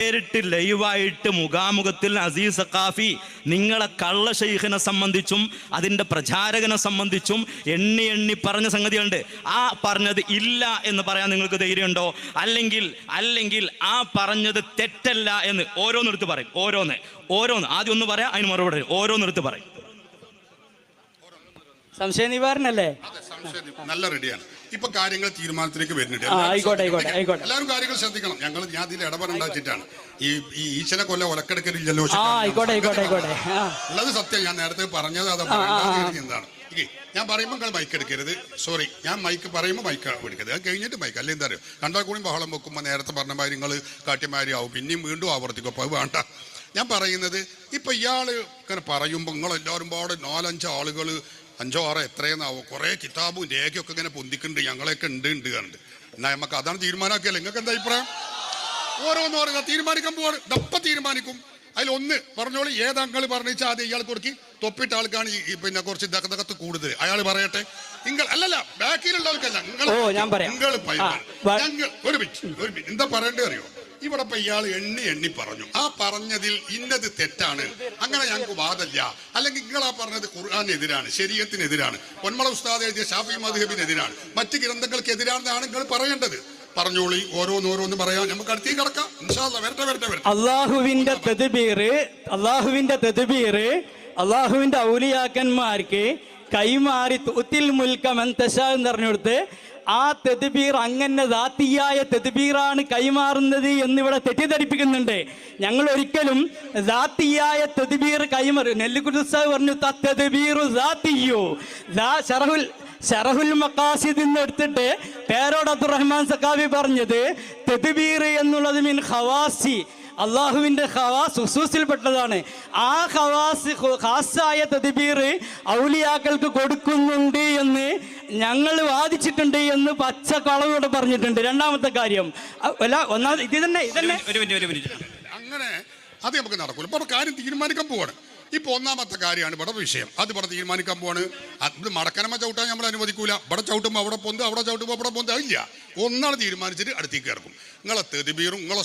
നേരിട്ട് ലൈവായിട്ട് മുഖാമുഖത്തിൽ അസീസ് സഖാഫി നിങ്ങളെ കള്ള ശൈഖിനെ സംബന്ധിച്ചും അതിൻ്റെ പ്രചാരകനെ സംബന്ധിച്ചും എണ്ണി എണ്ണി പറഞ്ഞ സംഗതിയുണ്ട്. ആ പറഞ്ഞത് ഇല്ല എന്ന് പറയാൻ നിങ്ങൾക്ക് ധൈര്യമുണ്ടോ? അല്ലെങ്കിൽ ആ പറഞ്ഞത് തെറ്റല്ല എന്ന് ഓരോന്നെടുത്ത് പറയും. ഓരോന്ന് ആദ്യം ഒന്ന് പറയാം, അതിന് മറുപടി ഓരോന്നെടുത്ത് പറയും. സംശയ നിവാരണല്ലേ? നല്ല റെഡിയാണ്. ഇപ്പൊ കാര്യങ്ങൾ തീരുമാനത്തിലേക്ക് വരുന്നുണ്ട്. എല്ലാവരും കാര്യങ്ങൾ ശ്രദ്ധിക്കണം. ഞാൻ ഇതിൽ ഇടപെടണ്ടാച്ചിട്ടാണ്. ഈ ഈശ്വര കൊല്ല ഒലക്കെടുക്കലില്ലല്ലോ ഉള്ളത് സത്യം. ഞാൻ നേരത്തെ പറഞ്ഞത് അത് എന്താണ് ഞാൻ പറയുമ്പോൾ നിങ്ങൾ മൈക്ക് എടുക്കരുത്. സോറി, ഞാൻ മൈക്ക് പറയുമ്പോൾ മൈക്ക് എടുക്കരുത്. അത് കഴിഞ്ഞിട്ട് മൈക്ക് അല്ലെ എന്താ അറിയോ, കണ്ടാൽ കൂടി ബഹളം വെക്കുമ്പോൾ നേരത്തെ പറഞ്ഞ മാതിരി നിങ്ങൾ കാട്ടിമാരി ആവും, പിന്നെയും വീണ്ടും ആവർത്തിക്കും. അപ്പോൾ അത് വേണ്ട. ഞാൻ പറയുന്നത് ഇപ്പൊ ഇയാള് ഇങ്ങനെ പറയുമ്പോൾ നിങ്ങളെല്ലാവരും പാടെ 4-5 ആളുകൾ 5-6 എത്രയെന്നാവും കുറേ കിതാബും രേഖയൊക്കെ ഇങ്ങനെ പൊന്തിക്കുന്നുണ്ട്. ഞങ്ങളെയൊക്കെ ഉണ്ട് കണ്ട്. എന്നാൽ നമുക്ക് അതാണ് തീരുമാനമാക്കിയല്ലേ. നിങ്ങൾക്ക് എന്താ അഭിപ്രായം? ഓരോന്ന് പറയുക തീരുമാനിക്കാൻ പോവാണ്. ഇതപ്പം തീരുമാനിക്കും. അതിലൊന്ന് പറഞ്ഞോളി. ഏതങ്ങൾ പറഞ്ഞാൽ അത് ഇയാൾ കൊടുക്കി തൊപ്പിട്ട ആൾക്കാണ് പിന്നെ കുറച്ച് ദഗത്ത് കൂടുതൽ. അയാൾ പറയട്ടെ. നിങ്ങൾ അല്ലല്ല ബാക്കിലുള്ളവർക്കല്ല, ഒരു മിനിറ്റ് എന്താ പറയേണ്ടത് അറിയോ? ഇവിടെ ഇപ്പൊ ഇയാൾ എണ്ണി പറഞ്ഞു. ആ പറഞ്ഞതിൽ ഇന്നത് തെറ്റാണ്, അങ്ങനെ ഞങ്ങൾക്ക് വാദമില്ല. അല്ലെങ്കിൽ നിങ്ങൾ ആ പറഞ്ഞത് ഖുർആനെതിരാണ്, ശരീഅത്തിനെതിരാണ്, പൊന്മള ഉസ്താദ് എഴുതിയ ഷാഫി മദ്ഹബിനെതിരാണ്, മറ്റ് ഗ്രന്ഥങ്ങൾക്ക് എതിരാണെന്നാണ് നിങ്ങൾ പറയേണ്ടത്. പറഞ്ഞോളി. ഓരോന്ന് പറയാം. നമുക്ക് അടുത്തേക്ക് കിടക്കാം. ഇൻഷാ അല്ലാഹ്. വരട്ടെ. അള്ളാഹുവിന്റെ തദ്ബീർ അള്ളാഹുവിന്റെ ഔലിയാക്കന്മാർക്ക് കൈമാറി തുത്തിൽ മുൽക്ക മൻ തശാ എന്ന് പറഞ്ഞുകൊടുത്ത് ആ തദ്ബീർ അങ്ങനെ ദാത്തിയായ തദ്ബീറാണ് കൈമാറുന്നത് എന്നിവിടെ തെറ്റിദ്ധരിപ്പിക്കുന്നുണ്ട്. ഞങ്ങൾ ഒരിക്കലും ദാത്തിയായ തദ്ബീർ നെല്ലിക്കുട്ടി പറഞ്ഞു തദ്ബീറു ദാത്തിയോ ശറഹുൽ മഖാസിദ് എന്ന് എടുത്തിട്ട് പേരോട് അബ്ദുറഹ്മാൻ സഖാഫി പറഞ്ഞത് തദ്ബീർ എന്നുള്ളത് മിൻ ഖവാസി, അള്ളാഹുവിൻ്റെ ഖവാസ് ഹുസൂസിൽപ്പെട്ടതാണ്. ആ ഖാസായ തദ്ബീർ ഔലിയാക്കൾക്ക് കൊടുക്കുന്നുണ്ട് എന്ന് ഞങ്ങൾ വാദിച്ചിട്ടുണ്ട് എന്ന് പച്ച കളവോട് പറഞ്ഞിട്ടുണ്ട്. രണ്ടാമത്തെ കാര്യം ഒന്നാമത് ഇത് തന്നെ അങ്ങനെ അത് നമുക്ക് നടക്കൂല. ഇപ്പൊ കാര്യം തീരുമാനിക്കാൻ പോവാണ്. ഇപ്പൊ ഒന്നാമത്തെ കാര്യമാണ് ഇവിടെ വിഷയം. അത് ഇവിടെ തീരുമാനിക്കാൻ പോവാണ്. ഇത് മടക്കനമ്മ ചവിട്ടാൻ നമ്മൾ അനുവദിക്കൂല. ഇവിടെ ചവിട്ടുമ്പോൾ അവിടെ പൊന്ത്, അവിടെ ചവിട്ടുമ്പോൾ അവിടെ പൊന്ത്. ഇല്ല, ഒന്നാണ് തീരുമാനിച്ചിട്ട് അടുത്തേക്ക് ഇറക്കും. നിങ്ങളെ തെതിബീറും നിങ്ങളെ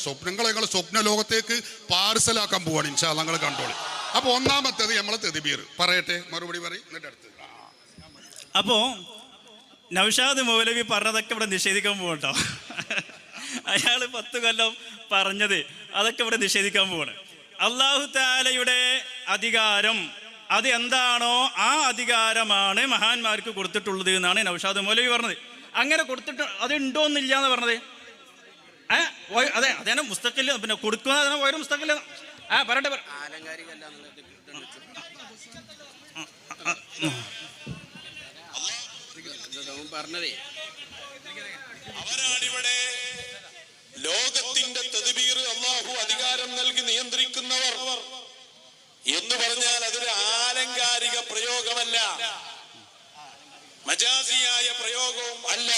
സ്വപ്ന ലോകത്തേക്ക് പാർസലാക്കാൻ പോവാണ്. ഇൻഷാ അല്ലാഹ് നിങ്ങൾ കണ്ടോളി. അപ്പൊ ഒന്നാമത്തേത് നമ്മളെ തെതിബീർ പറയട്ടെ, മറുപടി പറയും, എന്നിട്ട് അടുത്ത്. അപ്പോ നൗഷാദ് മൗലവി പറഞ്ഞതൊക്കെ ഇവിടെ നിഷേധിക്കാൻ പോകട്ടോ. അയാൾ 10 കൊല്ലം പറഞ്ഞത് അതൊക്കെ ഇവിടെ നിഷേധിക്കാൻ പോവാണ്. അല്ലാഹു തആലയുടെ അധികാരം അത് എന്താണോ ആ അധികാരമാണ് മഹാന്മാർക്ക് കൊടുത്തിട്ടുള്ളത് എന്നാണ് നൗഷാദ് മൗലവി പറഞ്ഞത്. അങ്ങനെ കൊടുത്തിട്ട് അത് ഉണ്ടോന്നില്ല എന്ന് പറഞ്ഞത്. അതെ അതേ മുസ്തഖിൽ പിന്നെ കൊടുക്കുന്ന ഓരോ മുസ്തഖിൽ പറയട്ടെ. അവരാണിവിടെ ലോകത്തിന്റെ തദ്ബീർ അല്ലാഹു അധികാരം നൽകി നിയന്ത്രിക്കുന്നവർ എന്ന് പറഞ്ഞാൽ അതൊരു ആലങ്കാരിക പ്രയോഗമല്ല, മജാസിയായ പ്രയോഗവും അല്ല.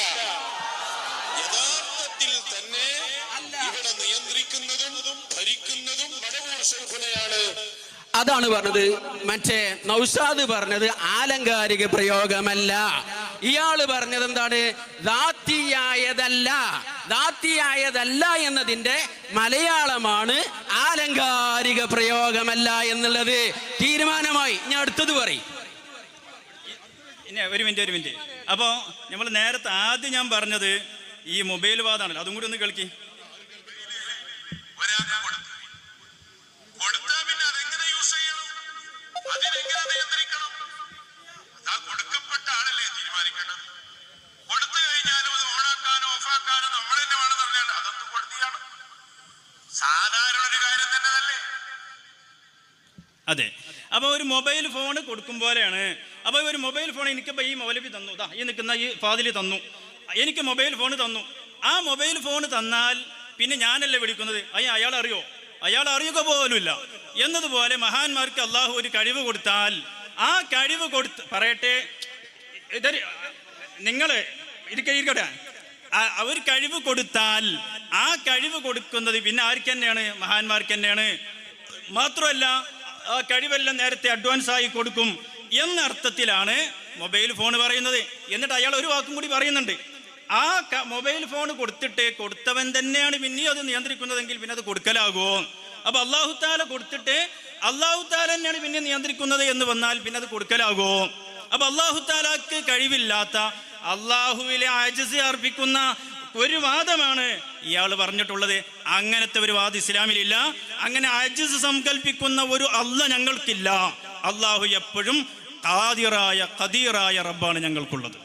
യഥാർത്ഥത്തിൽ തന്നെ ഇവിടെ നിയന്ത്രിക്കുന്നതും ഭരിക്കുന്നതും മടവൂർ ശൈഖുനയാണ്. അതാണ് പറഞ്ഞത്. മറ്റേ നൗഷാദ് പറഞ്ഞത് ആലങ്കാരിക പ്രയോഗമല്ല. ഇയാള് പറഞ്ഞത് എന്താണ്? ദാത്തിയായതല്ല എന്നതിന്റെ മലയാളമാണ് ആലങ്കാരിക പ്രയോഗമല്ല എന്നുള്ളത്. തീരുമാനമായി. ഞാൻ അടുത്തത് പറയും. ഒരു മിനിറ്റ്. അപ്പോൾ നമ്മൾ നേരത്തെ ആദ്യം ഞാൻ പറഞ്ഞത് ഈ മൊബൈൽ വാദമാണല്ലോ, അതും കൂടി ഒന്ന് കേൾക്കി. അതെ. അപ്പോൾ ഒരു മൊബൈൽ ഫോൺ കൊടുക്കും പോലെയാണ്. അപ്പോൾ ഒരു മൊബൈൽ ഫോൺ എനിക്കിപ്പോൾ ഈ മൗലവി തന്നു, ഈ നിൽക്കുന്ന ഈ ഫാദിൽ തന്നു, എനിക്ക് മൊബൈൽ ഫോൺ തന്നു. ആ മൊബൈൽ ഫോൺ തന്നാൽ പിന്നെ ഞാനല്ലേ വിളിക്കുന്നത്? അയാൾ അറിയോ? അയാൾ അറിയുക പോലുമില്ല. എന്നതുപോലെ മഹാന്മാർക്ക് അള്ളാഹു ഒരു കഴിവ് കൊടുത്താൽ ആ കഴിവ് പറയട്ടെ, ഇതൊരു നിങ്ങൾ ഇരിക്കട്ടെ, അവർ കഴിവ് കൊടുത്താൽ ആ കഴിവ് കൊടുക്കുന്നത് പിന്നെ ആർക്ക് തന്നെയാണ്? മഹാന്മാർക്ക് തന്നെയാണ്. മാത്രമല്ല ആ കഴിവെല്ലാം നേരത്തെ അഡ്വാൻസ് ആയി കൊടുക്കും എന്ന അർത്ഥത്തിലാണ് മൊബൈൽ ഫോൺ പറയുന്നത്. എന്നിട്ട് അയാൾ ഒരു വാക്കും കൂടി പറയുന്നുണ്ട്. മൊബൈൽ ഫോൺ കൊടുത്തിട്ട് കൊടുത്തവൻ തന്നെയാണ് പിന്നെയും അത് നിയന്ത്രിക്കുന്നതെങ്കിൽ പിന്നെ അത് കൊടുക്കലാകുമോ? അപ്പൊ അള്ളാഹു താല കൊടുത്തിട്ട് അള്ളാഹു താല തന്നെയാണ് പിന്നെ നിയന്ത്രിക്കുന്നത് എന്ന് വന്നാൽ പിന്നെ അത് കൊടുക്കലാകുമോ? അപ്പൊ അള്ളാഹു താലാക്ക് കഴിവില്ലാത്ത അള്ളാഹുവിലെ അജ്സ് അർപ്പിക്കുന്ന ഒരു വാദമാണ് ഇയാൾ പറഞ്ഞിട്ടുള്ളത്. അങ്ങനത്തെ ഒരു വാദം ഇസ്ലാമിലില്ല. അങ്ങനെ അജ്സ് സങ്കല്പിക്കുന്ന ഒരു അല്ല ഞങ്ങൾക്കില്ല. അള്ളാഹു എപ്പോഴും ഖാദിറായ റബ്ബാണ് ഞങ്ങൾക്കുള്ളത്.